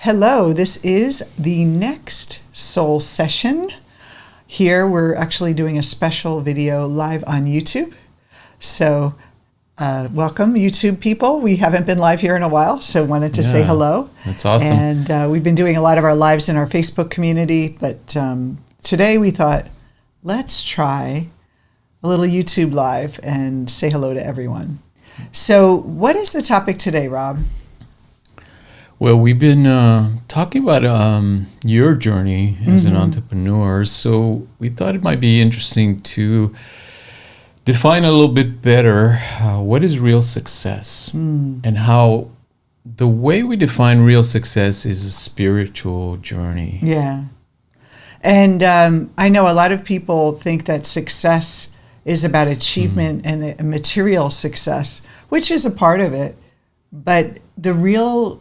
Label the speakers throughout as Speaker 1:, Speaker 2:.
Speaker 1: Hello, this is the next soul session. Here we're actually doing a special video live on YouTube. So welcome YouTube people. We haven't been live here in a while, so wanted to say hello.
Speaker 2: That's awesome.
Speaker 1: And we've been doing a lot of our lives in our Facebook community, but today we thought, let's try a little YouTube live and say hello to everyone. So what is the topic today, Rob?
Speaker 2: Well, we've been talking about your journey as an entrepreneur, so we thought it might be interesting to define a little bit better what is real success and how the way we define real success is a spiritual journey.
Speaker 1: Yeah. And I know a lot of people think that success is about achievement and the material success, which is a part of it. But the real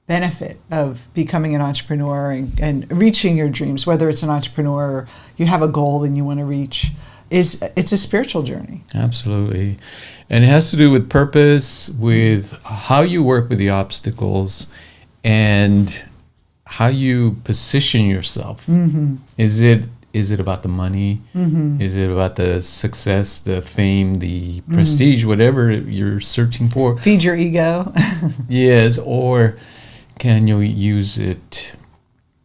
Speaker 1: benefit of becoming an entrepreneur and reaching your dreams, whether it's an entrepreneur or you have a goal and you want to reach, it's a spiritual journey.
Speaker 2: Absolutely. And it has to do with purpose, with how you work with the obstacles, and how you position yourself. Is it about the money? Is it about the success, the fame, the prestige, whatever you're searching for?
Speaker 1: Feed your ego.
Speaker 2: Yes, or can you use it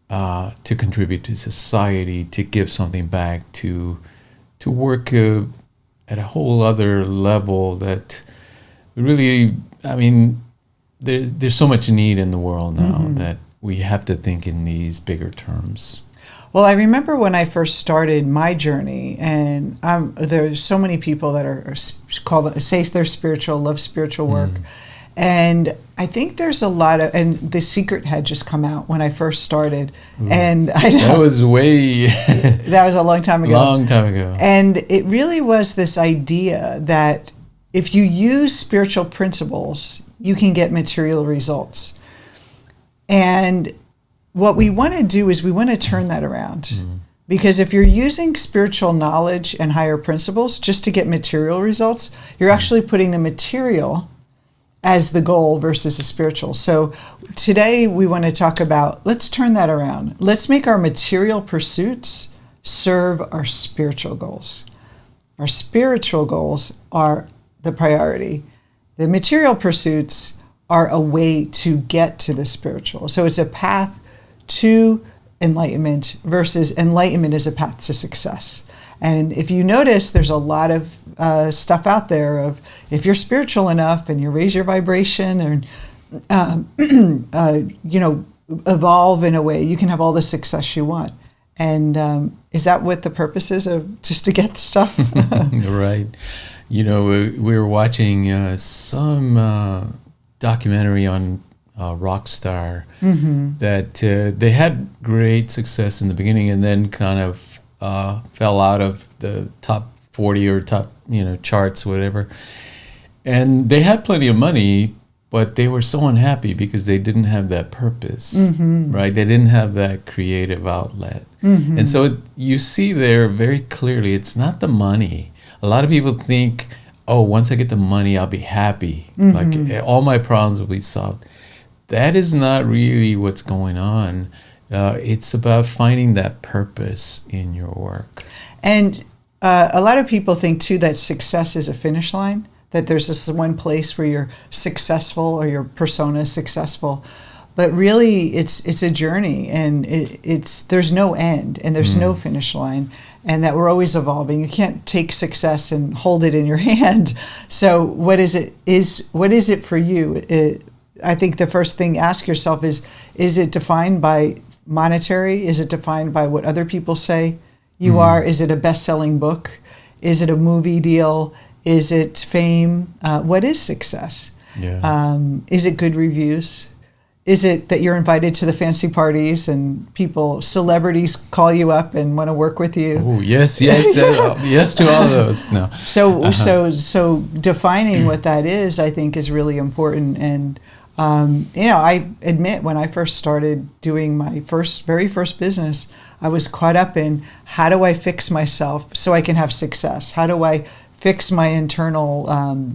Speaker 2: to contribute to society, to give something back, to work at a whole other level that really, I mean, there's so much need in the world now that we have to think in these bigger terms.
Speaker 1: Well, I remember when I first started my journey, and there's so many people that are say they're spiritual, love spiritual work, and I think there's a lot of, and The Secret had just come out when I first started, and I know
Speaker 2: that was way
Speaker 1: that was a long time ago.
Speaker 2: Long time ago,
Speaker 1: and it really was this idea that if you use spiritual principles, you can get material results, and what we want to do is we want to turn that around. Because if you're using spiritual knowledge and higher principles just to get material results, you're actually putting the material as the goal versus the spiritual. So today we want to talk about, let's turn that around. Let's make our material pursuits serve our spiritual goals. Our spiritual goals are the priority. The material pursuits are a way to get to the spiritual. So it's a path to enlightenment versus enlightenment is a path to success. And if you notice, there's a lot of stuff out there of if you're spiritual enough and you raise your vibration and evolve in a way, you can have all the success you want. And is that what the purpose is, of just to get the stuff?
Speaker 2: Right. You know, we were watching some documentary on rock star that they had great success in the beginning and then kind of fell out of the top 40 or top charts, whatever, and they had plenty of money, but they were so unhappy because they didn't have that purpose, right? They didn't have that creative outlet. And so you see there very clearly, it's not the money. A lot of people think, oh, once I get the money, I'll be happy, like all my problems will be solved. That is not really what's going on. It's about finding that purpose in your work.
Speaker 1: And a lot of people think, too, that success is a finish line, that there's this one place where you're successful or your persona is successful. But really, it's a journey, and there's no end, and there's no finish line, and that we're always evolving. You can't take success and hold it in your hand. So what is it for you? I think the first thing, ask yourself is it defined by monetary? Is it defined by what other people say you are? Is it a best-selling book? Is it a movie deal? Is it fame? What is success?
Speaker 2: Yeah.
Speaker 1: Is it good reviews? Is it that you're invited to the fancy parties and celebrities call you up and want to work with you?
Speaker 2: Oh, yes, yes to all those. No.
Speaker 1: So defining what that is, I think, is really important. And I admit, when I first started doing my very first business, I was caught up in, how do I fix myself so I can have success? How do I fix my internal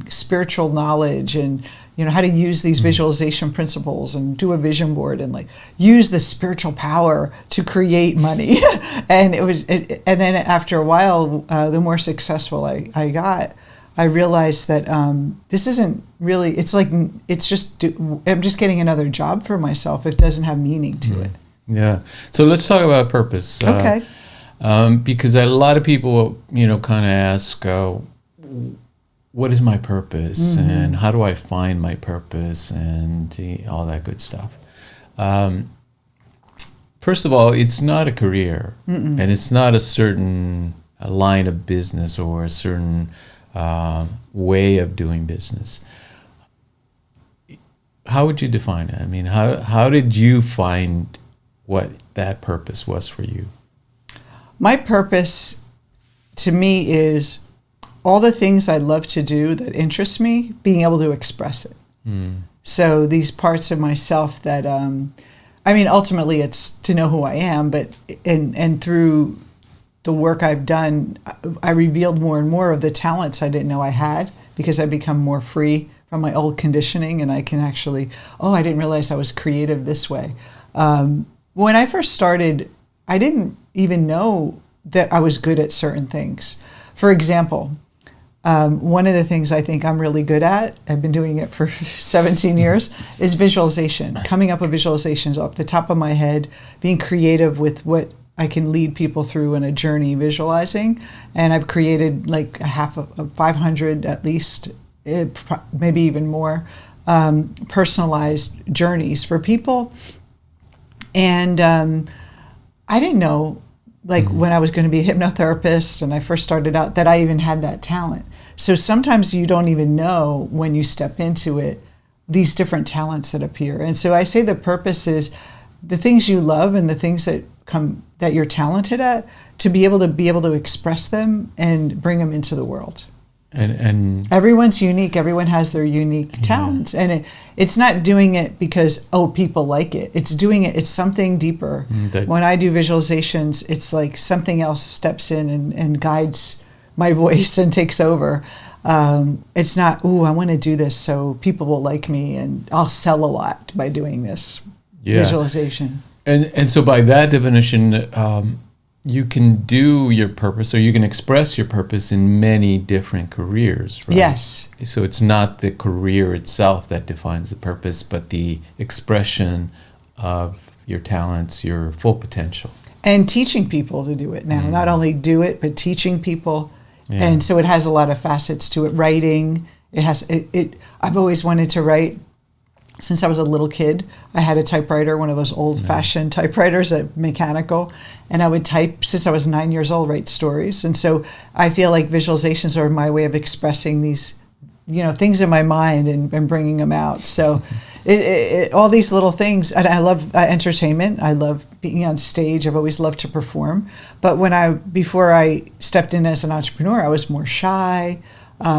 Speaker 1: spiritual knowledge and how to use these visualization principles and do a vision board and like use the spiritual power to create money. And and then after a while, the more successful I got, I realized that this isn't really, I'm just getting another job for myself. It doesn't have meaning to it.
Speaker 2: Yeah. So let's talk about purpose.
Speaker 1: Okay.
Speaker 2: Because a lot of people, kind of ask, what is my purpose and how do I find my purpose and all that good stuff. First of all, it's not a career and it's not a certain line of business or a certain way of doing business. How would you define it? I mean, how did you find what that purpose was for you?
Speaker 1: My purpose to me is all the things I love to do that interest me, being able to express it. So these parts of myself that, ultimately it's to know who I am, but and through the work I've done, I revealed more and more of the talents I didn't know I had because I become more free from my old conditioning, and I can actually, I didn't realize I was creative this way. When I first started, I didn't even know that I was good at certain things. For example, one of the things I think I'm really good at, I've been doing it for 17 years, is visualization. Coming up with visualizations off the top of my head, being creative with what I can lead people through in a journey visualizing. And I've created like 500 at least, maybe even more, personalized journeys for people. And I didn't know, when I was going to be a hypnotherapist and I first started out, that I even had that talent. So sometimes you don't even know when you step into it, these different talents that appear. And so I say the purpose is the things you love and the things that you're talented at, to be able to express them and bring them into the world. And everyone's unique. Everyone has their unique talents, and it's not doing it because people like it. It's doing it. It's something deeper. When I do visualizations, it's like something else steps in and guides my voice and takes over. It's not, I want to do this so people will like me and I'll sell a lot by doing this visualization.
Speaker 2: And so by that definition, you can do your purpose, or you can express your purpose in many different careers, right?
Speaker 1: Yes.
Speaker 2: So it's not the career itself that defines the purpose, but the expression of your talents, your full potential.
Speaker 1: And teaching people to do it now. Not only do it, but teaching people. Yeah. And so it has a lot of facets to it. Writing, I've always wanted to write. Since I was a little kid, I had a typewriter, one of those old-fashioned typewriters, a mechanical, and I would type since I was 9 years old, write stories. And so I feel like visualizations are my way of expressing these, things in my mind and bringing them out. So all these little things, and I love entertainment. I love being on stage. I've always loved to perform. But before I stepped in as an entrepreneur, I was more shy.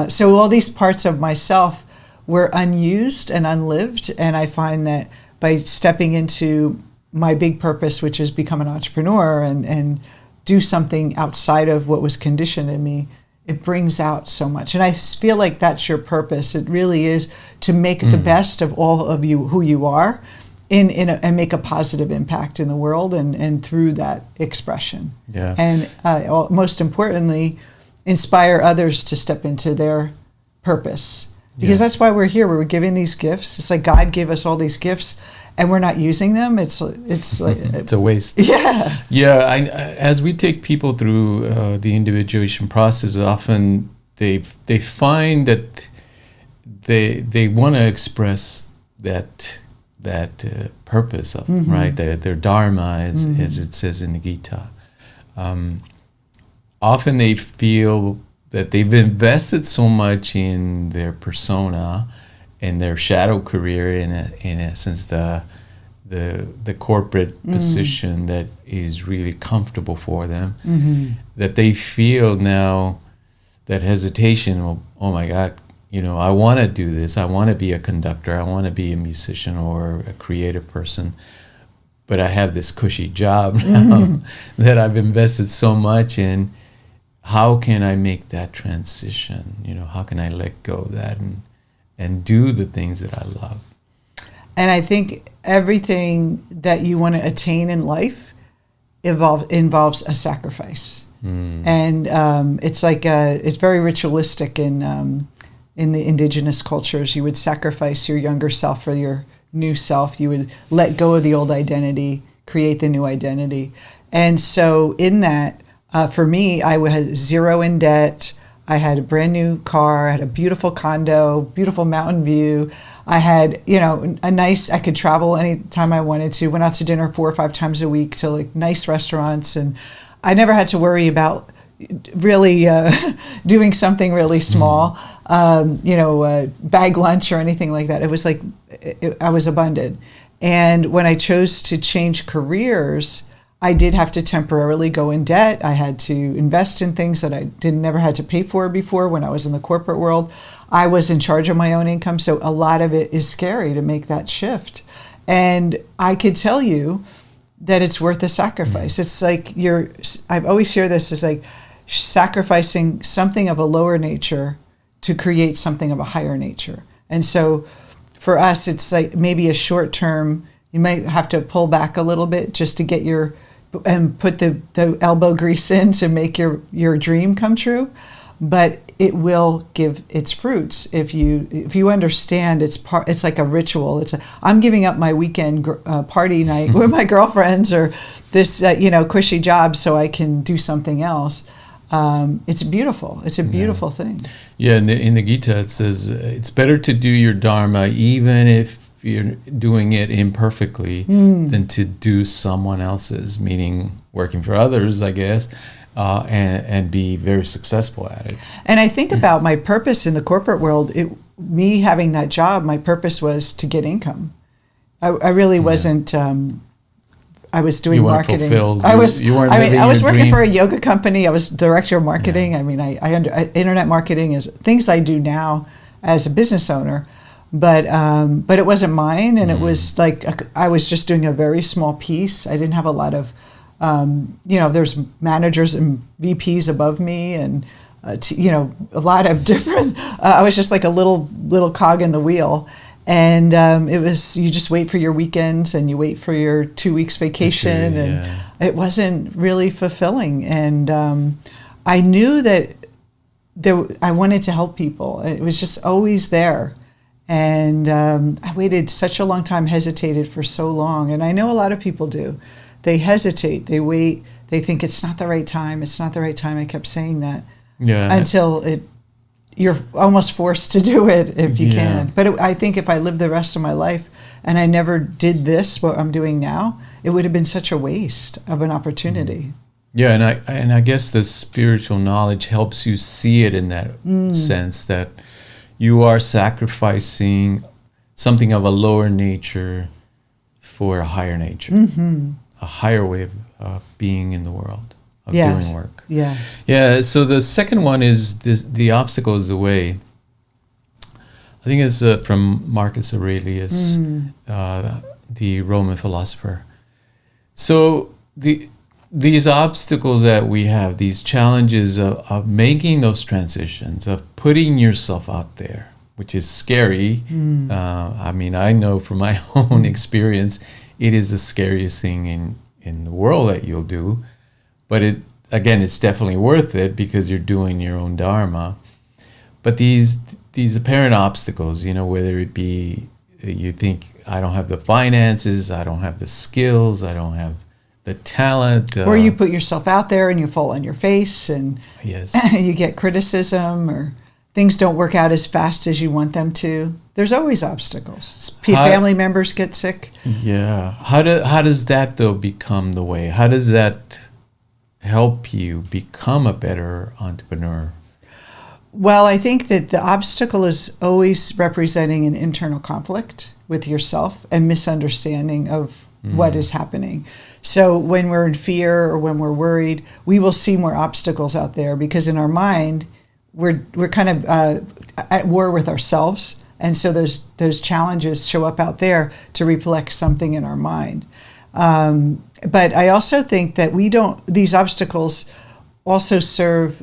Speaker 1: So all these parts of myself were unused and unlived, and I find that by stepping into my big purpose, which is become an entrepreneur and do something outside of what was conditioned in me, it brings out so much. And I feel like that's your purpose. It really is to make the best of all of you, who you are, and make a positive impact in the world and through that expression.
Speaker 2: Yeah.
Speaker 1: And most importantly, inspire others to step into their purpose. Because that's why we're here. We were given these gifts. It's like God gave us all these gifts, and we're not using them. It's like
Speaker 2: it's a waste.
Speaker 1: Yeah.
Speaker 2: Yeah. As we take people through the individuation process, often they find that they want to express that purpose of right, their dharma, as it says in the Gita. Often they feel that they've invested so much in their persona and their shadow career, in essence, the corporate position that is really comfortable for them, that they feel now that hesitation. Well, oh my God, I want to do this. I want to be a conductor. I want to be a musician or a creative person. But I have this cushy job now that I've invested so much in. How can I make that transition? How can I let go of that and do the things that I love.
Speaker 1: And I think everything that you want to attain in life involves a sacrifice. And it's like it's very ritualistic in the indigenous cultures. You would sacrifice your younger self for your new self. You would let go of the old identity, create the new identity. And so in that, for me, I had zero in debt. I had a brand new car. I had a beautiful condo, beautiful mountain view. I had, I could travel anytime I wanted to. Went out to dinner 4 or 5 times a week to like nice restaurants. And I never had to worry about really doing something really small, bag lunch or anything like that. It was like, I was abundant. And when I chose to change careers, I did have to temporarily go in debt. I had to invest in things that I never had to pay for before when I was in the corporate world. I was in charge of my own income, so a lot of it is scary to make that shift. And I could tell you that it's worth the sacrifice. It's like I've always heard this as like sacrificing something of a lower nature to create something of a higher nature. And so for us, it's like maybe a short term, you might have to pull back a little bit just to get and put the elbow grease in to make your dream come true. But it will give its fruits if you understand it's like a ritual. I'm giving up my weekend party night with my girlfriends or this cushy job so I can do something else. It's beautiful. It's a beautiful thing. Yeah,
Speaker 2: in the Gita it says it's better to do your dharma even if you're doing it imperfectly than to do someone else's, meaning working for others, I guess, and be very successful at it.
Speaker 1: And I think about my purpose in the corporate world. Me having that job, my purpose was to get income. I really wasn't. I was doing marketing.
Speaker 2: Fulfilled.
Speaker 1: I was working
Speaker 2: dream.
Speaker 1: for a yoga company. I was director of marketing. Yeah. I mean, internet marketing is things I do now as a business owner. But it wasn't mine, and it was like I was just doing a very small piece. I didn't have a lot of, there's managers and VPs above me, and a lot of different. I was just like a little cog in the wheel, and it was you just wait for your weekends and you wait for your 2 weeks vacation, and it wasn't really fulfilling. And I knew that I wanted to help people. It was just always there. And I waited such a long time, hesitated for so long. And I know a lot of people do. They hesitate, they wait, they think it's not the right time. It's not the right time. I kept saying that until you're almost forced to do it if you can. But I think if I lived the rest of my life and I never did this, what I'm doing now, it would have been such a waste of an opportunity.
Speaker 2: Yeah, and I guess the spiritual knowledge helps you see it in that sense that you are sacrificing something of a lower nature for a higher nature, a higher way of being in the world, of doing work.
Speaker 1: Yeah.
Speaker 2: Yeah, so the second one is the obstacle is the way. I think it's from Marcus Aurelius, the Roman philosopher. So these obstacles that we have, these challenges of making those transitions, of putting yourself out there, which is scary. I mean, I know from my own experience, it is the scariest thing in the world that you'll do. But it's definitely worth it because you're doing your own dharma. But these apparent obstacles, whether it be you think, I don't have the finances, I don't have the skills, I don't have the talent.
Speaker 1: Or you put yourself out there and you fall on your face and you get criticism or things don't work out as fast as you want them to. There's always obstacles. Family members get sick.
Speaker 2: Yeah. How does that, though, become the way? How does that help you become a better entrepreneur?
Speaker 1: Well, I think that the obstacle is always representing an internal conflict with yourself and misunderstanding of what is happening. So when we're in fear or when we're worried, we will see more obstacles out there because in our mind, we're kind of at war with ourselves. And so those challenges show up out there to reflect something in our mind. But I also think that these obstacles also serve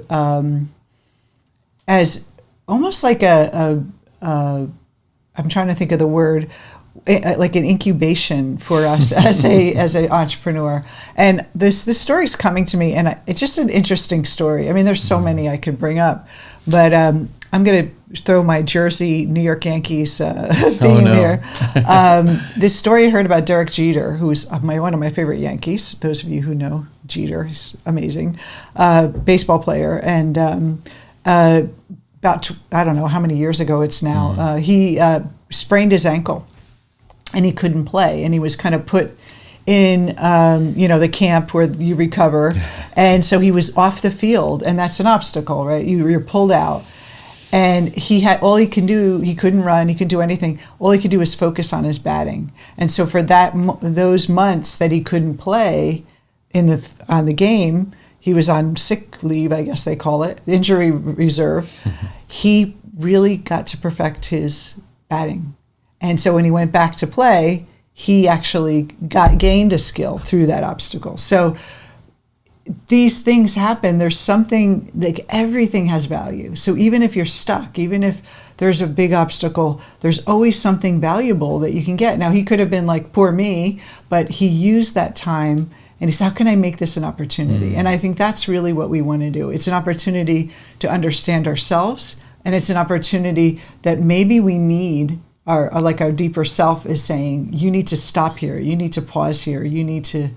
Speaker 1: as almost like a I'm trying to think of the word, like an incubation for us as an entrepreneur. And this story's coming to me, and it's just an interesting story. I mean, there's so many I could bring up, but I'm going to throw my Jersey New York Yankees theme here. This story I heard about Derek Jeter, who's one of my favorite Yankees. Those of you who know Jeter, he's amazing baseball player, and about I don't know how many years ago it's now. He sprained his ankle, and he couldn't play, and he was kind of put in the camp where you recover, and so he was off the field, and that's an obstacle, right? You're pulled out, and he couldn't run, he couldn't do anything. All he could do was focus on his batting, and so for those months that he couldn't play on the game, he was on sick leave, I guess they call it, injury reserve. He really got to perfect his batting. And so when he went back to play, he actually gained a skill through that obstacle. So these things happen. There's something, like everything has value. So even if you're stuck, even if there's a big obstacle, there's always something valuable that you can get. Now, he could have been like, poor me, but he used that time and he said, how can I make this an opportunity? And I think that's really what we want to do. It's an opportunity to understand ourselves, and it's an opportunity that maybe we need. Our deeper self is saying, you need to stop here, you need to pause here, you need to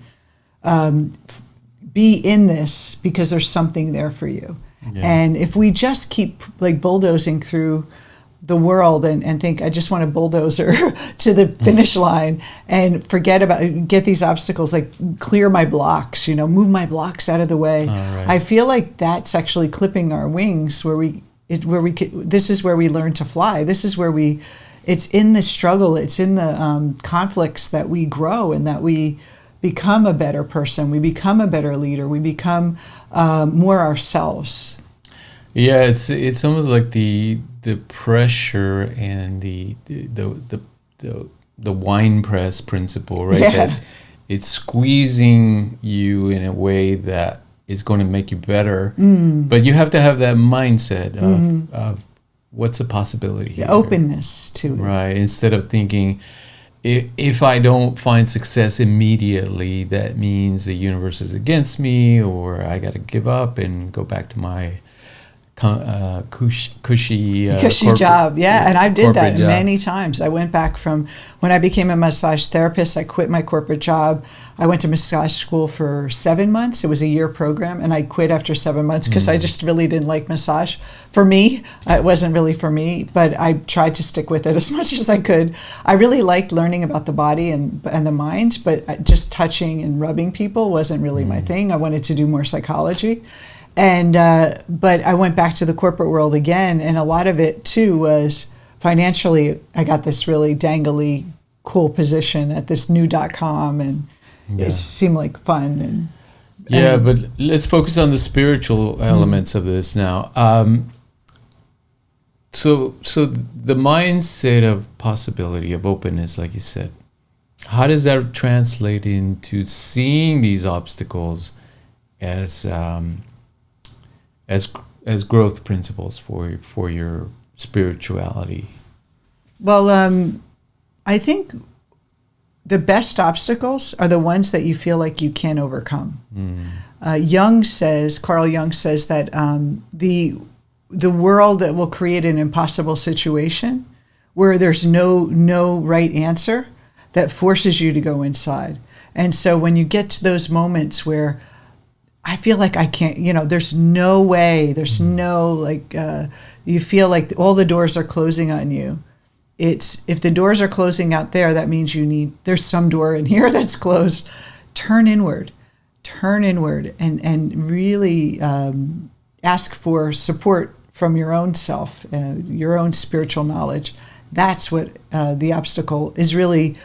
Speaker 1: be in this because there's something there for you. Yeah. And if we just keep like bulldozing through the world and think, I just want a bulldozer to the finish line and get these obstacles, like clear my blocks, move my blocks out of the way. Right. I feel like that's actually clipping our wings this is where we learn to fly. This is where it's in the struggle, it's in the conflicts that we grow and that we become a better person, we become a better leader, we become more ourselves.
Speaker 2: Yeah, it's almost like the pressure and the wine press principle, right? Yeah. That it's squeezing you in a way that is going to make you better, but you have to have that mindset of what's the possibility here?
Speaker 1: The openness to it.
Speaker 2: Right. Instead of thinking, if I don't find success immediately, that means the universe is against me, or I got to give up and go back to my cushy
Speaker 1: job. Yeah, and I did that many times. I went back from when I became a massage therapist. I quit my corporate job. I went to massage school for 7 months. It was a year program, and I quit after 7 months because I just really didn't like massage. For me, it wasn't really for me, but I tried to stick with it as much as I could. I really liked learning about the body and the mind, but just touching and rubbing people wasn't really my thing. I wanted to do more psychology. And but I went back to the corporate world again, and a lot of it too was financially. I got this really dangly, cool position at this new .com, and it seemed like fun.
Speaker 2: But let's focus on the spiritual elements of this now. So the mindset of possibility, of openness, like you said, how does that translate into seeing these obstacles as growth principles for your spirituality?
Speaker 1: Well, I think the best obstacles are the ones that you feel like you can overcome. Carl Jung says that the world that will create an impossible situation where there's no right answer that forces you to go inside. And so when you get to those moments where I feel like I can't, there's no way, there's no, you feel like all the doors are closing on you. If the doors are closing out there, that means there's some door in here that's closed. Turn inward and really ask for support from your own self, your own spiritual knowledge. That's what the obstacle is really,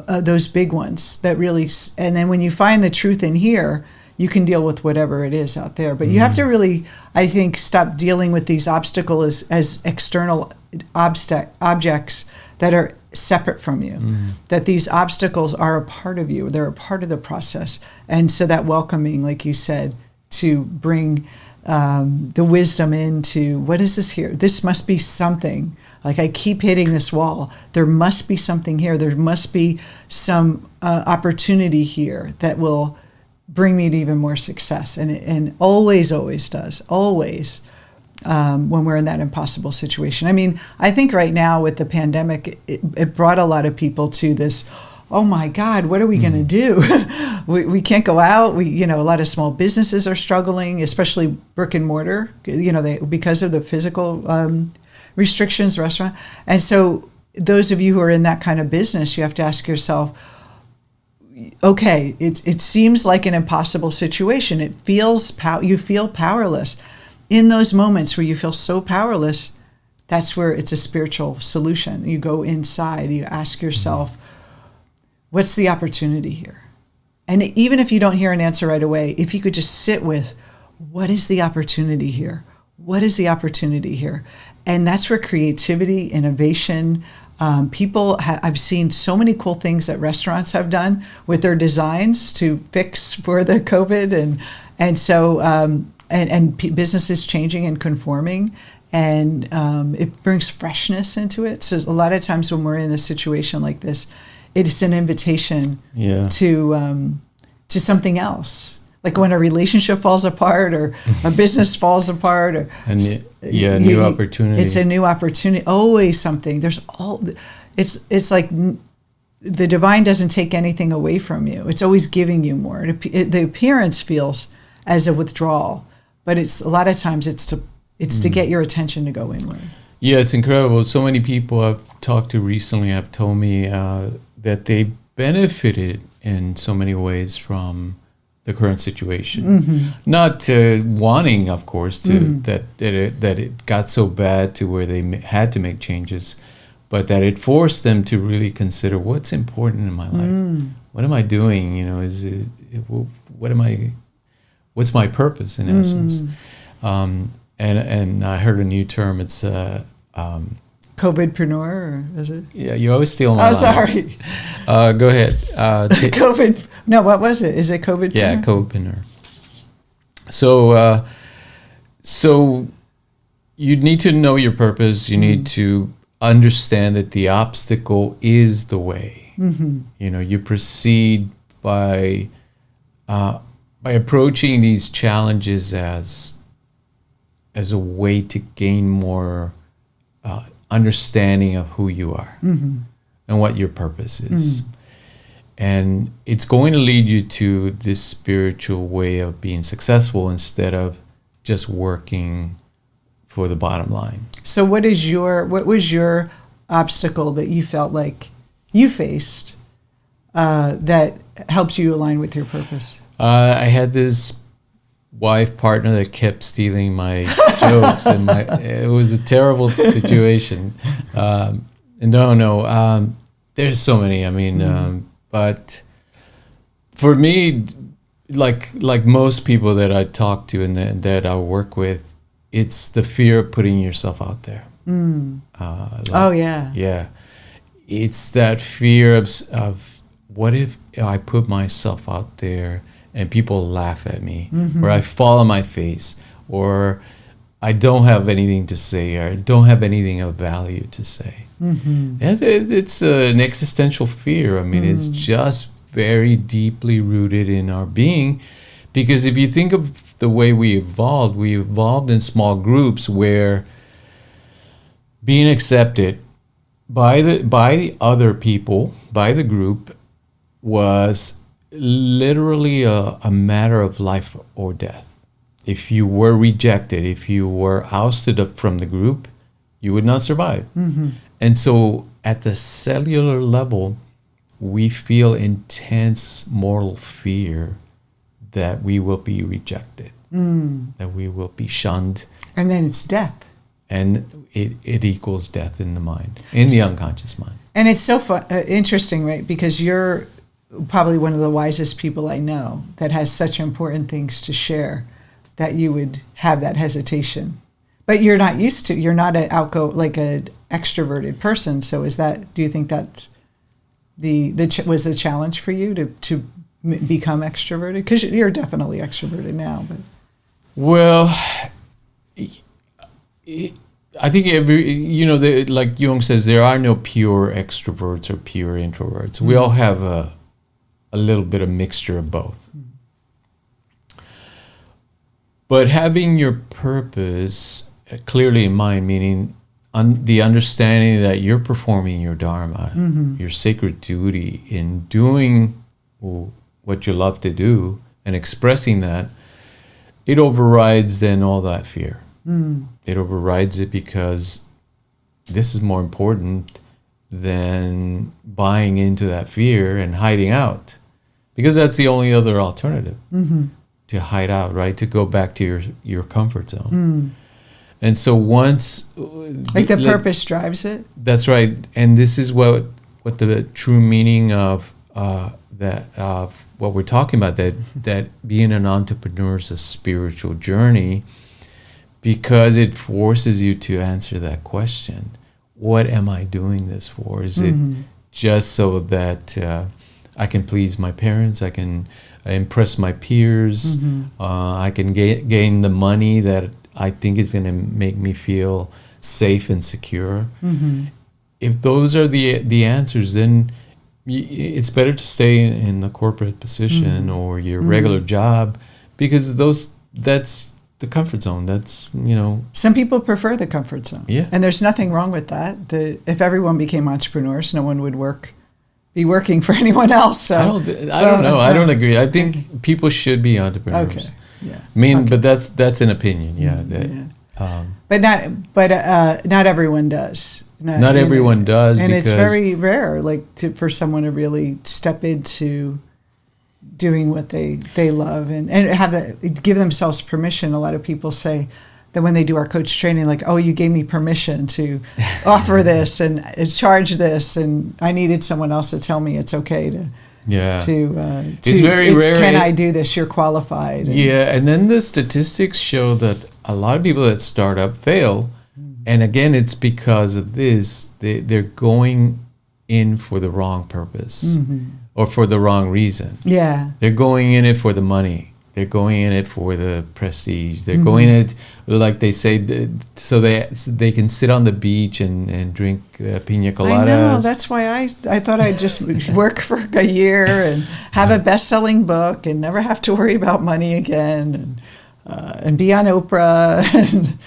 Speaker 1: those big ones that really, and then when you find the truth in here, you can deal with whatever it is out there. But you have to really, I think, stop dealing with these obstacles as external objects that are separate from you. That these obstacles are a part of you. They're a part of the process. And so that welcoming, like you said, to bring the wisdom into, what is this here? This must be something Like, I keep hitting this wall. There must be something here. There must be some opportunity here that will bring me to even more success. And always does, always, when we're in that impossible situation. I mean, I think right now with the pandemic, it brought a lot of people to this, oh my God, what are we going to do? we can't go out. A lot of small businesses are struggling, especially brick and mortar, because of the physical restrictions, restaurant. And so those of you who are in that kind of business, you have to ask yourself, okay, it seems like an impossible situation. You feel powerless. In those moments where you feel so powerless, that's where it's a spiritual solution. You go inside, you ask yourself, what's the opportunity here? And even if you don't hear an answer right away, if you could just sit with, what is the opportunity here? What is the opportunity here? And that's where creativity, innovation, I've seen so many cool things that restaurants have done with their designs to fix for the COVID, and so businesses changing and conforming, and it brings freshness into it. So a lot of times when we're in a situation like this, it's an invitation to something else. Like when a relationship falls apart or a business falls apart, or
Speaker 2: new opportunity.
Speaker 1: It's a new opportunity. Always something. It's like the divine doesn't take anything away from you. It's always giving you more. The appearance feels as a withdrawal, but it's a lot of times it's to get your attention to go inward.
Speaker 2: Yeah, it's incredible. So many people I've talked to recently have told me that they benefited in so many ways from the current situation. Not wanting, of course, that it got so bad to where they had to make changes, but that it forced them to really consider what's important in my life. What am I doing? What's my purpose in essence? And I heard a new term. It's
Speaker 1: COVIDpreneur, or is it?
Speaker 2: Yeah, you always steal my line.
Speaker 1: Sorry.
Speaker 2: Go ahead.
Speaker 1: COVID. No, what was it? Is it COVIDpreneur?
Speaker 2: Yeah, COVIDpreneur. So you need to know your purpose. You need to understand that the obstacle is the way. You proceed by approaching these challenges as a way to gain more understanding of who you are and what your purpose is. And it's going to lead you to this spiritual way of being successful instead of just working for the bottom line.
Speaker 1: So what was your obstacle that you felt like you faced that helped you align with your purpose?
Speaker 2: I had this wife partner that kept stealing my jokes, and it was a terrible situation. There's so many. I mean, but for me, like most people that I talk to and that I work with, it's the fear of putting yourself out there. Yeah. It's that fear of what if I put myself out there and people laugh at me, or I fall on my face, or I don't have anything to say, or I don't have anything of value to say. It's an existential fear. I mean, it's just very deeply rooted in our being, because if you think of the way we evolved in small groups where being accepted by the other people, by the group, was literally a matter of life or death. If you were rejected, if you were ousted from the group, you would not survive. And so at the cellular level, we feel intense moral fear that we will be rejected, that we will be shunned.
Speaker 1: And then it's death.
Speaker 2: And it equals death in the mind, in the unconscious mind.
Speaker 1: And it's so interesting, right? Because you're probably one of the wisest people I know that has such important things to share that you would have that hesitation. But you're not an an extroverted person. So do you think that was the challenge for you to become extroverted? Because you're definitely extroverted now. But
Speaker 2: well, I think like Jung says, there are no pure extroverts or pure introverts. We all have a little bit of mixture of both. But having your purpose clearly in mind, meaning the understanding that you're performing your dharma, your sacred duty in doing what you love to do and expressing that, it overrides then all that fear. It overrides it because this is more important than buying into that fear and hiding out, because that's the only other alternative, to hide out, right? To go back to your comfort zone. And so once,
Speaker 1: like the purpose drives it.
Speaker 2: That's right. And this is what the true meaning of that of what we're talking about, that being an entrepreneur is a spiritual journey, because it forces you to answer that question. What am I doing this for? Is it just so that I can please my parents, I can impress my peers, I can gain the money that I think is going to make me feel safe and secure? If those are the answers, then it's better to stay in the corporate position or your regular job, because that's the comfort zone. That's,
Speaker 1: Some people prefer the comfort zone.
Speaker 2: Yeah.
Speaker 1: And there's nothing wrong with that. If everyone became entrepreneurs, no one would be working for anyone else. So
Speaker 2: I don't know. I don't agree. I think people should be entrepreneurs.
Speaker 1: Okay. Yeah.
Speaker 2: I mean, but that's an opinion. Yeah.
Speaker 1: But not everyone does.
Speaker 2: Not everyone does,
Speaker 1: and it's very rare, for someone to really step into doing what they love and give themselves permission. A lot of people say that when they do our coach training, like, oh, you gave me permission to offer this and charge this, and I needed someone else to tell me it's okay to.
Speaker 2: Yeah.
Speaker 1: It's
Speaker 2: very rare.
Speaker 1: Can I do this? You're qualified.
Speaker 2: And then the statistics show that a lot of people that start up fail. And again, it's because of this. They're going in for the wrong purpose or for the wrong reason.
Speaker 1: Yeah.
Speaker 2: They're going in it for the money. They're going in it for the prestige. They're going in it, like they say, so they can sit on the beach and drink pina coladas.
Speaker 1: I know. That's why I thought I'd just work for a year and have a best-selling book and never have to worry about money again, and be on Oprah. And,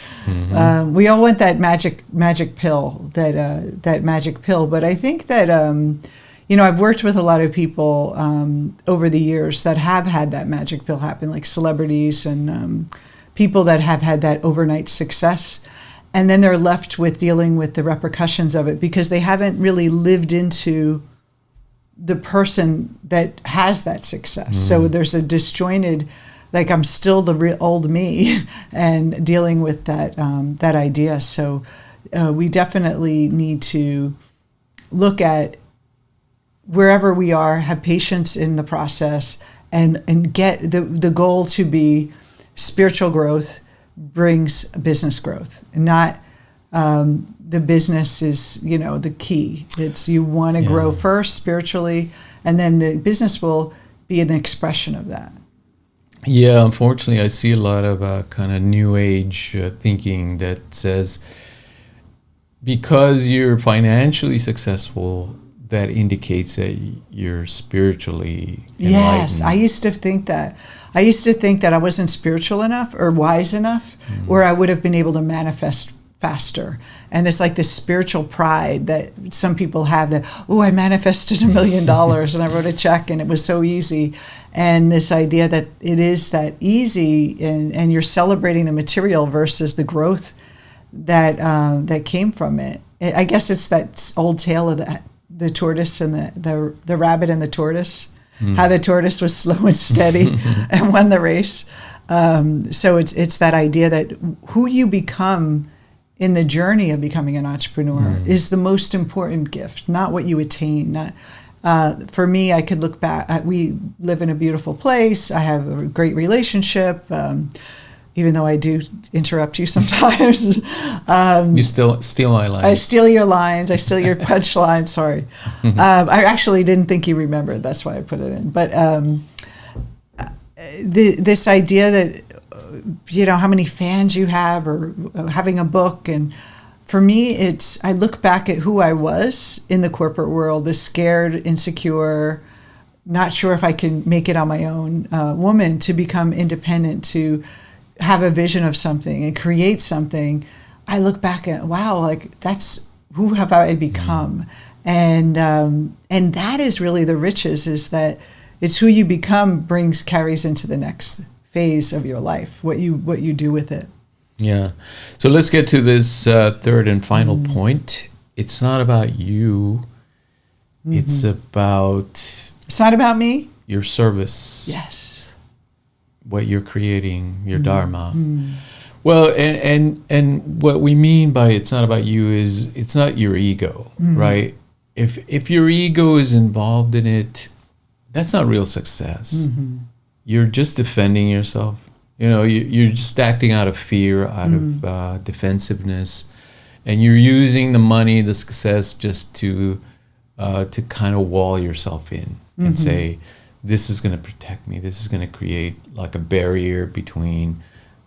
Speaker 1: we all want that magic pill, that magic pill. But I think that I've worked with a lot of people over the years that have had that magic pill happen, like celebrities and people that have had that overnight success. And then they're left with dealing with the repercussions of it because they haven't really lived into the person that has that success. So there's a disjointed, like, I'm still the real old me and dealing with that idea. So we definitely need to look at wherever we are, have patience in the process, and get the goal to be spiritual growth brings business growth. Not the business is, the key. It's you want to grow first spiritually, and then the business will be an expression of that.
Speaker 2: Yeah, unfortunately, I see a lot of kind of new age thinking that says because you're financially successful, that indicates that you're spiritually enlightened.
Speaker 1: Yes, I used to think that. I used to think that I wasn't spiritual enough or wise enough, or I would have been able to manifest faster. And there's like this spiritual pride that some people have that, oh, I manifested $1 million and I wrote a check and it was so easy. And this idea that it is that easy and you're celebrating the material versus the growth that came from it. I guess it's that old tale of the tortoise and the rabbit and the tortoise, how the tortoise was slow and steady and won the race. So it's that idea that who you become in the journey of becoming an entrepreneur is the most important gift, not what you attain. For me, I could look back. We live in a beautiful place. I have a great relationship. Even though I do interrupt you sometimes.
Speaker 2: You still steal my lines.
Speaker 1: I steal your lines. I steal your punchlines. Sorry. I actually didn't think you remembered. That's why I put it in. But this idea that, how many fans you have or having a book and for me, I look back at who I was in the corporate world, the scared, insecure, not sure if I can make it on my own woman, to become independent, to have a vision of something and create something. I look back at, wow, like that's who have I become? And that is really the riches, is that it's who you become carries into the next phase of your life, what you do with it.
Speaker 2: Yeah. So let's get to this third and final point. It's not about you. It's
Speaker 1: not about me.
Speaker 2: Your service.
Speaker 1: Yes.
Speaker 2: What you're creating, your dharma. Well, and what we mean by it's not about you is it's not your ego, right? If your ego is involved in it, that's not real success. You're just defending yourself. You're just acting out of fear, out of defensiveness, and you're using the money, the success, just to kind of wall yourself in and say, this is going to protect me. This is going to create like a barrier between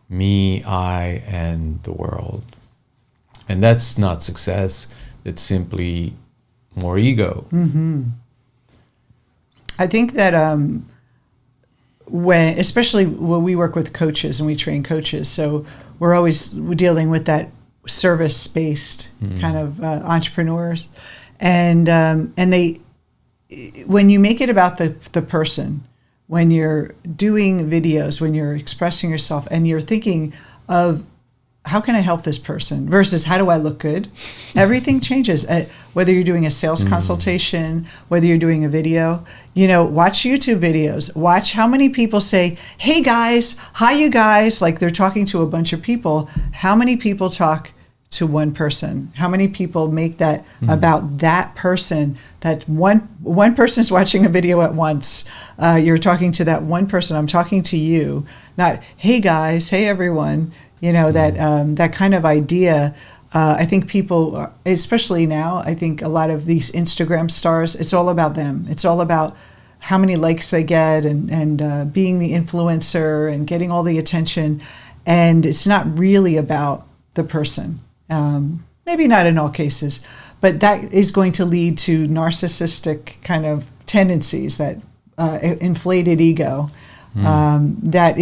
Speaker 2: me, I, and the world. And that's not success. It's simply more ego.
Speaker 1: I think that especially when we work with coaches and we train coaches, so we're always dealing with that service-based kind of entrepreneurs, and they, when you make it about the person, when you're doing videos, when you're expressing yourself, and you're thinking of how can I help this person versus how do I look good, everything changes. Whether you're doing a sales consultation, whether you're doing a video, watch YouTube videos. Watch how many people say, hey guys, hi you guys, like they're talking to a bunch of people. How many people talk to one person? How many people make that about that person? That one person is watching a video at once. You're talking to that one person. I'm talking to you, not, hey guys, hey everyone. That kind of idea. I think people, especially now, I think a lot of these Instagram stars, it's all about them. It's all about how many likes they get and being the influencer and getting all the attention. And it's not really about the person. Maybe not in all cases, but that is going to lead to narcissistic kind of tendencies, that inflated ego that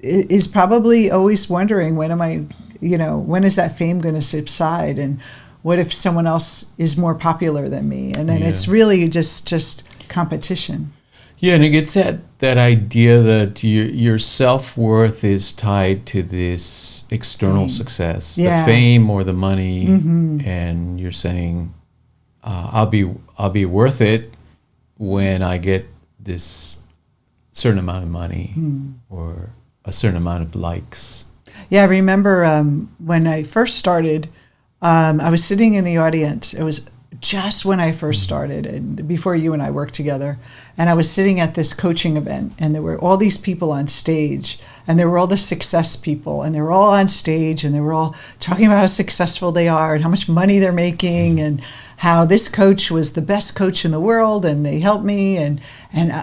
Speaker 1: is probably always wondering, when is that fame going to subside, and what if someone else is more popular than me? And then it's really just competition.
Speaker 2: Yeah, and it gets at that idea that your self-worth is tied to this external success, the fame or the money, and you're saying, I'll be worth it when I get this certain amount of money or a certain amount of likes.
Speaker 1: Yeah, I remember when I first started, I was sitting in the audience. It was just when I first started, and before you and I worked together, and I was sitting at this coaching event, and there were all these people on stage, and there were all the success people, and they were all on stage, and they were all talking about how successful they are and how much money they're making, and how this coach was the best coach in the world, and they helped me, and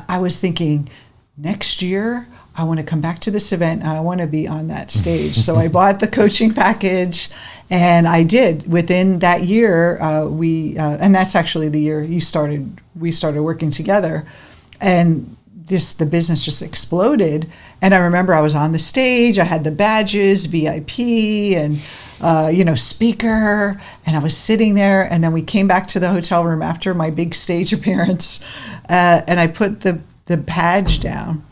Speaker 1: I was thinking, next year I want to come back to this event and I want to be on that stage. So I bought the coaching package, and I did. Within that year, and that's actually the year we started working together, and the business just exploded. And I remember I was on the stage, I had the badges, VIP, and speaker, and I was sitting there, and then we came back to the hotel room after my big stage appearance, and I put the badge down.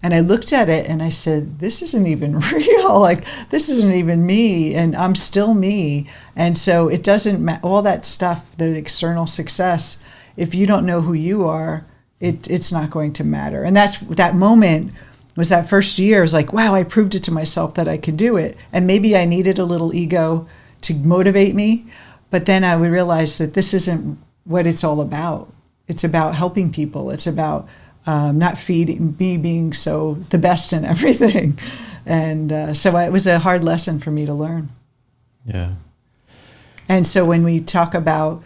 Speaker 1: And I looked at it and I said, this isn't even real. Like, this isn't even me, and I'm still me. And so it doesn't matter, all that stuff, the external success, if you don't know who you are, it's not going to matter. And that moment was that first year. It was like, wow, I proved it to myself that I could do it. And maybe I needed a little ego to motivate me. But then I would realize that this isn't what it's all about. It's about helping people. It's about not feeding me being so the best in everything. And so it was a hard lesson for me to learn.
Speaker 2: Yeah.
Speaker 1: And so when we talk about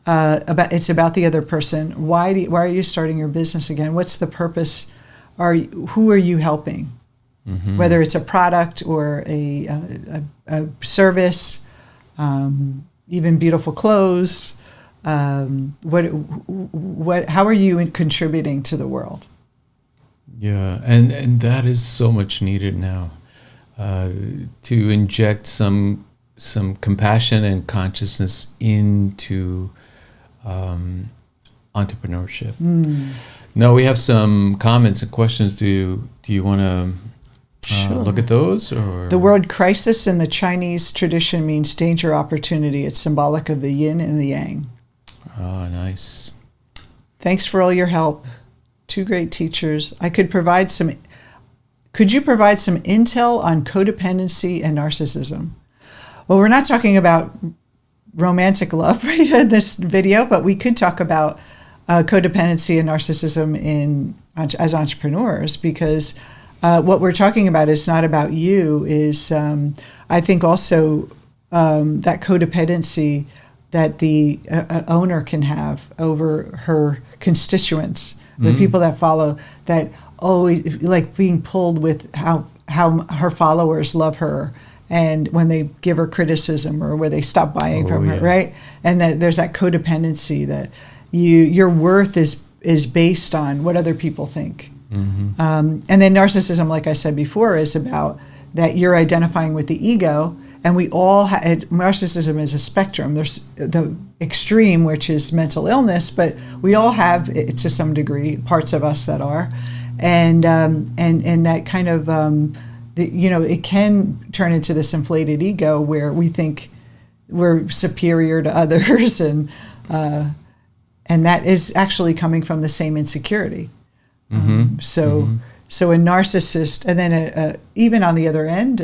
Speaker 1: it's about the other person, why are you starting your business again? What's the purpose? Who are you helping? Whether it's a product or a service, even beautiful clothes. How are you contributing to the world?
Speaker 2: Yeah, and that is so much needed now, to inject some compassion and consciousness into entrepreneurship. Now we have some comments and questions. Do you want to look at those? Or
Speaker 1: the word crisis in the Chinese tradition means danger, opportunity. It's symbolic of the yin and the yang.
Speaker 2: Oh, nice.
Speaker 1: Thanks for all your help. Two great teachers. Could you provide some intel on codependency and narcissism? Well, we're not talking about romantic love right in this video, but we could talk about codependency and narcissism as entrepreneurs, because what we're talking about is not about you. Is I think also that codependency that the owner can have over her constituents, the people that follow, that always like being pulled with how her followers love her, and when they give her criticism or where they stop buying from her, right? And that there's that codependency that your worth is based on what other people think. And then narcissism, like I said before, is about that you're identifying with the ego. And we all narcissism is a spectrum. There's the extreme, which is mental illness, but we all have, to some degree, parts of us that are, and that kind of, it can turn into this inflated ego where we think we're superior to others, and that is actually coming from the same insecurity. So a narcissist, and then even on the other end,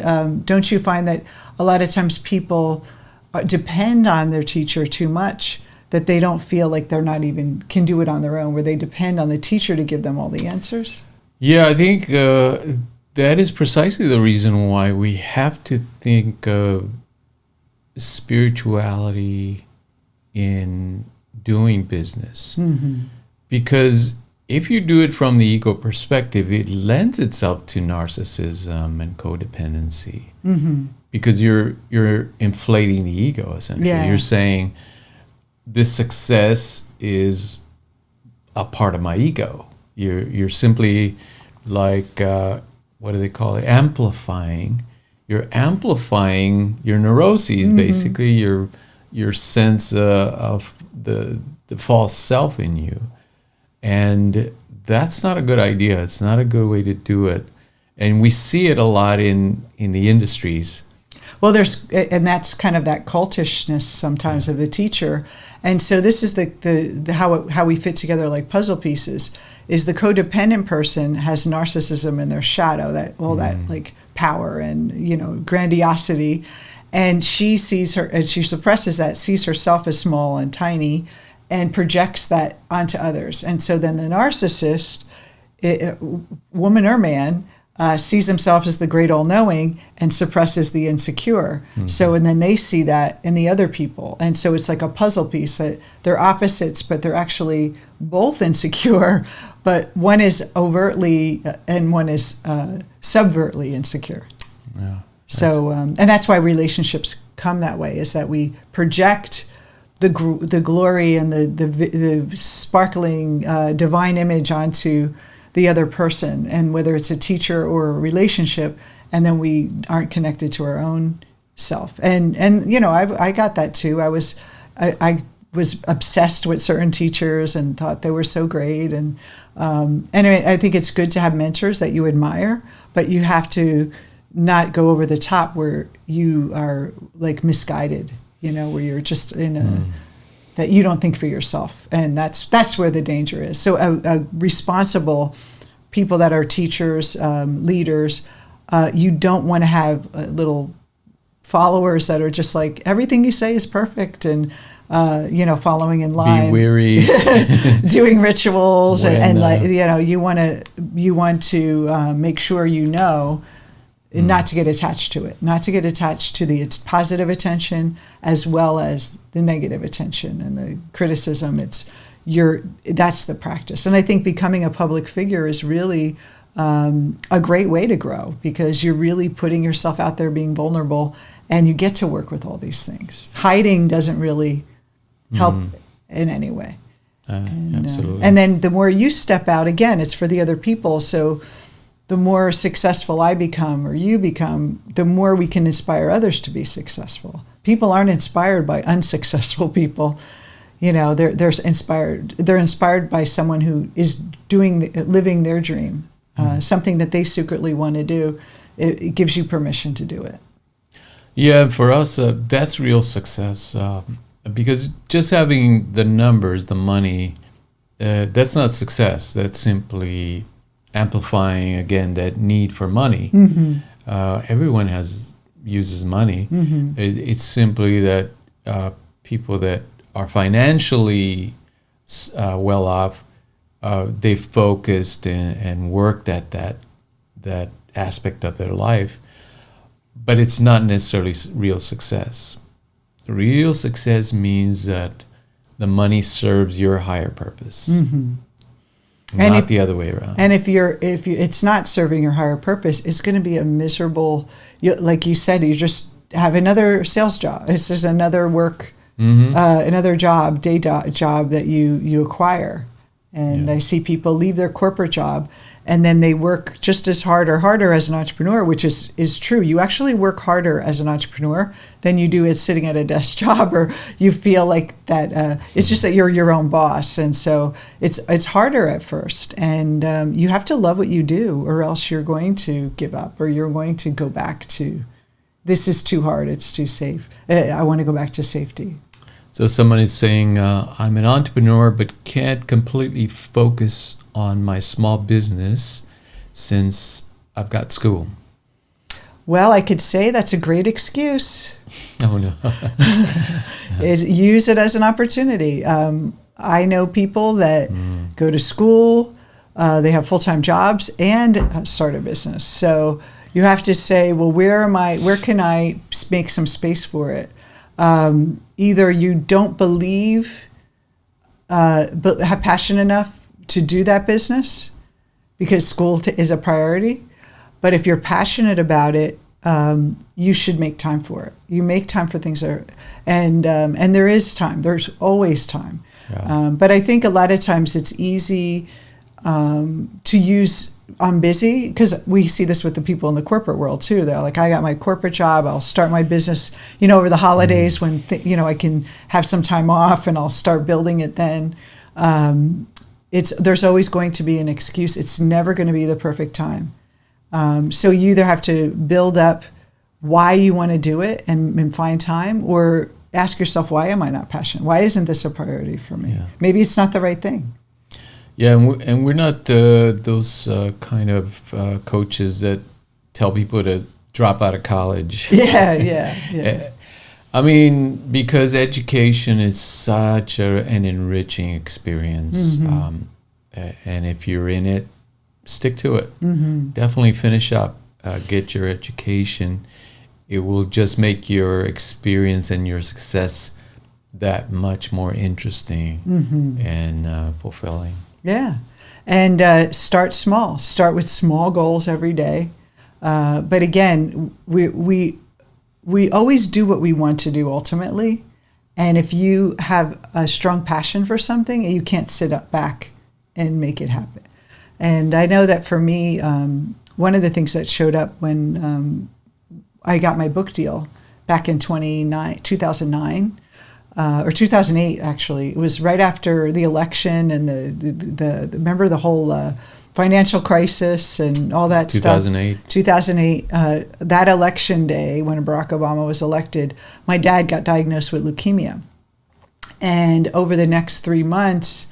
Speaker 1: don't you find that a lot of times people depend on their teacher too much, that they don't feel like they're not even can do it on their own, where they depend on the teacher to give them all the answers?
Speaker 2: Yeah, I think that is precisely the reason why we have to think of spirituality in doing business. Because if you do it from the ego perspective, it lends itself to narcissism and codependency, because you're inflating the ego, essentially.
Speaker 1: Yeah.
Speaker 2: You're saying this success is a part of my ego. You're simply like what do they call it? Amplifying. You're amplifying your neuroses, basically your sense of the false self in you. And that's not a good idea. It's not a good way to do it. And we see it a lot in the industries.
Speaker 1: Well, and that's kind of that cultishness sometimes of the teacher. And so this is the how we fit together like puzzle pieces. Is the codependent person has narcissism in their shadow, that like power and grandiosity, and she suppresses that, sees herself as small and tiny, and projects that onto others. And so then the narcissist, woman or man, sees himself as the great all-knowing and suppresses the insecure. And then they see that in the other people. And so it's like a puzzle piece that they're opposites, but they're actually both insecure, but one is overtly and one is subvertly insecure.
Speaker 2: Yeah.
Speaker 1: So, and that's why relationships come that way, is that we project the glory and the sparkling divine image onto the other person, and whether it's a teacher or a relationship, and then we aren't connected to our own self. And I got that too. I was obsessed with certain teachers and thought they were so great. And anyway, I think it's good to have mentors that you admire, but you have to not go over the top where you are like misguided, where you're just in that you don't think for yourself. And that's where the danger is. So a responsible people that are teachers, leaders, you don't want to have little followers that are just like, everything you say is perfect, and following in line,
Speaker 2: be weary,
Speaker 1: doing rituals, and you want to make sure not to get attached to it, not to get attached to the positive attention as well as the negative attention and the criticism. That's the practice. And I think becoming a public figure is really a great way to grow, because you're really putting yourself out there, being vulnerable, and you get to work with all these things. Hiding doesn't really help in any way.
Speaker 2: Absolutely.
Speaker 1: And then the more you step out, again, it's for the other people. So the more successful I become or you become, the more we can inspire others to be successful. People aren't inspired by unsuccessful people. You know, they're inspired. They're inspired by someone who is living their dream, something that they secretly want to do. It gives you permission to do it.
Speaker 2: Yeah, for us, that's real success. Because just having the numbers, the money, that's not success. That's simply amplifying, again, that need for money. Everyone uses money. It's simply that people that are financially well off, they've focused and worked at that aspect of their life. But it's not necessarily real success. Real success means that the money serves your higher purpose, not the other way around.
Speaker 1: And if it's not serving your higher purpose, it's going to be a miserable. Like you said, you just have another sales job. It's just another work, another day job that you acquire. And I see people leave their corporate job, and then they work just as hard or harder as an entrepreneur, which is true. You actually work harder as an entrepreneur than you do at sitting at a desk job, or you feel like that. It's just that you're your own boss, and so it's harder at first. And you have to love what you do, or else you're going to give up, or you're going to go back to, this is too hard, it's too safe. I want to go back to safety.
Speaker 2: So someone is saying, I'm an entrepreneur but can't completely focus on my small business since I've got school.
Speaker 1: Well, I could say that's a great excuse.
Speaker 2: Oh, no.
Speaker 1: Use it as an opportunity. I know people that go to school, they have full-time jobs, and start a business. So you have to say, well, where can I make some space for it? Either you don't believe, but have passion enough to do that business because school is a priority. But if you're passionate about it, you should make time for it. You make time for things and there is time. There's always time. Yeah. But I think a lot of times it's easy to use. I'm busy, because we see this with the people in the corporate world too. They're like, I got my corporate job, I'll start my business, over the holidays when, I can have some time off and I'll start building it then. There's always going to be an excuse. It's never going to be the perfect time. So you either have to build up why you want to do it and find time, or ask yourself, why am I not passionate? Why isn't this a priority for me? Yeah. Maybe it's not the right thing.
Speaker 2: Yeah, and we're not those kind of coaches that tell people to drop out of college.
Speaker 1: Yeah.
Speaker 2: I mean, because education is such an enriching experience. And if you're in it, stick to it. Definitely finish up, get your education. It will just make your experience and your success that much more interesting and fulfilling.
Speaker 1: Yeah. And start small. Start with small goals every day. But again, we always do what we want to do ultimately. And if you have a strong passion for something, you can't sit up back and make it happen. And I know that for me, one of the things that showed up when I got my book deal back in 2009, or 2008, actually. It was right after the election and the remember the whole financial crisis and all that
Speaker 2: 2008.
Speaker 1: stuff. 2008. That election day when Barack Obama was elected, my dad got diagnosed with leukemia. And over the next 3 months,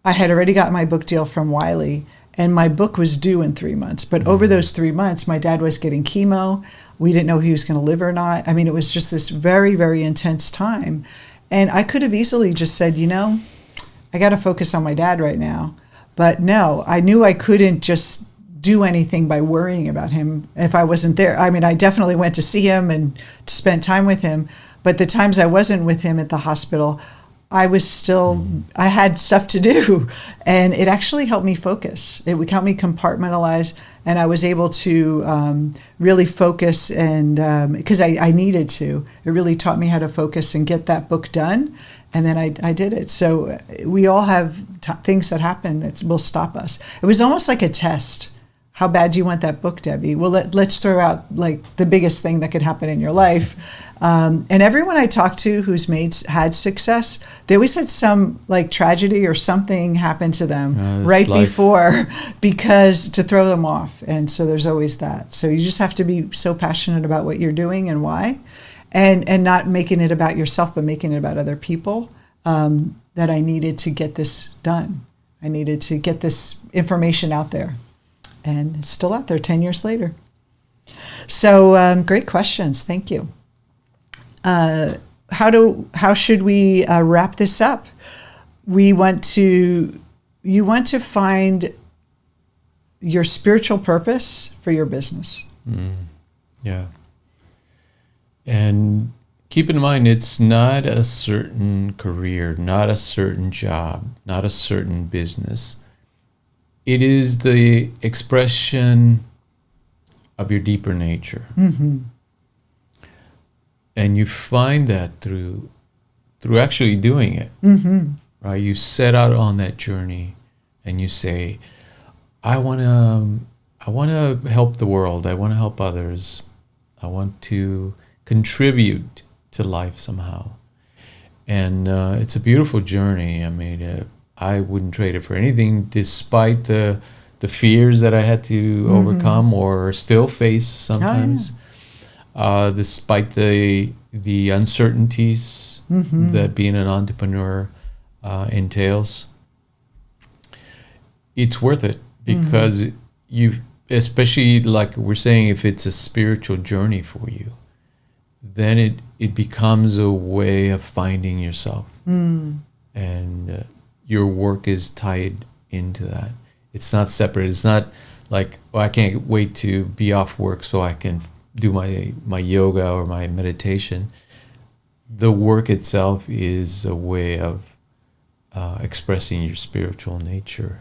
Speaker 1: I had already got my book deal from Wiley, and my book was due in 3 months. But over those 3 months, my dad was getting chemo. We didn't know if he was going to live or not. I mean, it was just this very, very intense time. And I could have easily just said, I got to focus on my dad right now. But no, I knew I couldn't just do anything by worrying about him if I wasn't there. I mean, I definitely went to see him and spent time with him. But the times I wasn't with him at the hospital, I was still, I had stuff to do, and it actually helped me focus. It would help me compartmentalize, and I was able to really focus, and because I needed to. It really taught me how to focus and get that book done, and then I did it. So we all have things that happen that will stop us. It was almost like a test. How bad do you want that book, Debbie? Well, let's throw out like the biggest thing that could happen in your life. And everyone I talked to who's had success, they always had some like tragedy or something happen to them right before, because to throw them off. And so there's always that. So you just have to be so passionate about what you're doing and why, and not making it about yourself, but making it about other people. That I needed to get this done. I needed to get this information out there. And it's still out there 10 years later. So great questions. Thank you. How should we wrap this up? You want to find your spiritual purpose for your business.
Speaker 2: Yeah. And keep in mind, it's not a certain career, not a certain job, not a certain business. It is the expression of your deeper nature. Mm-hmm. And you find that through actually doing it. Mm-hmm. Right? You set out on that journey and you say, I want to help the world. I want to help others. I want to contribute to life somehow. And it's a beautiful journey. I mean, I wouldn't trade it for anything, despite the fears that I had to overcome or still face sometimes. Despite the uncertainties that being an entrepreneur entails. It's worth it, because especially like we're saying, if it's a spiritual journey for you, then it becomes a way of finding yourself. And your work is tied into that. It's not separate. It's not like, oh, I can't wait to be off work so I can do my yoga or my meditation. The work itself is a way of expressing your spiritual nature.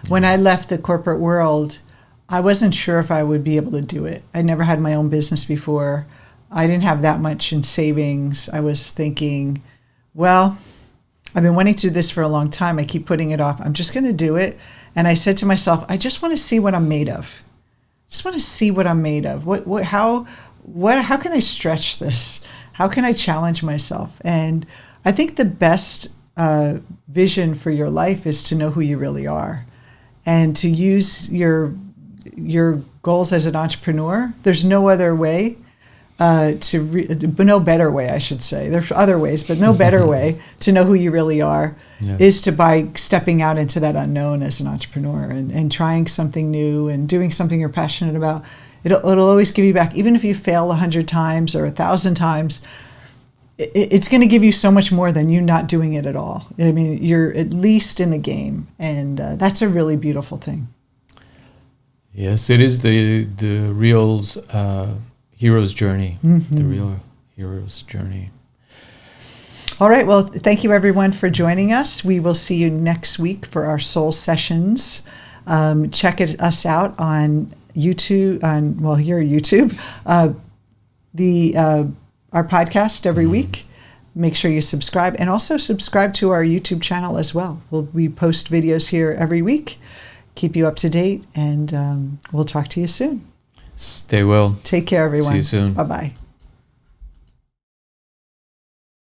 Speaker 1: When I left the corporate world, I wasn't sure if I would be able to do it. I never had my own business before. I didn't have that much in savings. I was thinking, well, I've been wanting to do this for a long time. I keep putting it off. I'm just going to do it. And I said to myself, I just want to see what I'm made of. Just want to see what I'm made of. How can I stretch this? How can I challenge myself? And I think the best vision for your life is to know who you really are, and to use your goals as an entrepreneur. There's no other way. No better way, I should say. There's other ways, but no better way to know who you really are is by stepping out into that unknown as an entrepreneur and trying something new and doing something you're passionate about. It'll always give you back. Even if you fail 100 times or 1,000 times, it's going to give you so much more than you not doing it at all. I mean, you're at least in the game, and that's a really beautiful thing.
Speaker 2: Yes, it is the real hero's journey, the real hero's journey.
Speaker 1: All right. Well, thank you, everyone, for joining us. We will see you next week for our soul sessions. Check us out on YouTube, here YouTube, our podcast every week. Make sure you subscribe, and also subscribe to our YouTube channel as well. We post videos here every week, keep you up to date, and we'll talk to you soon.
Speaker 2: Stay well.
Speaker 1: Take care, everyone.
Speaker 2: See you soon.
Speaker 1: Bye-bye.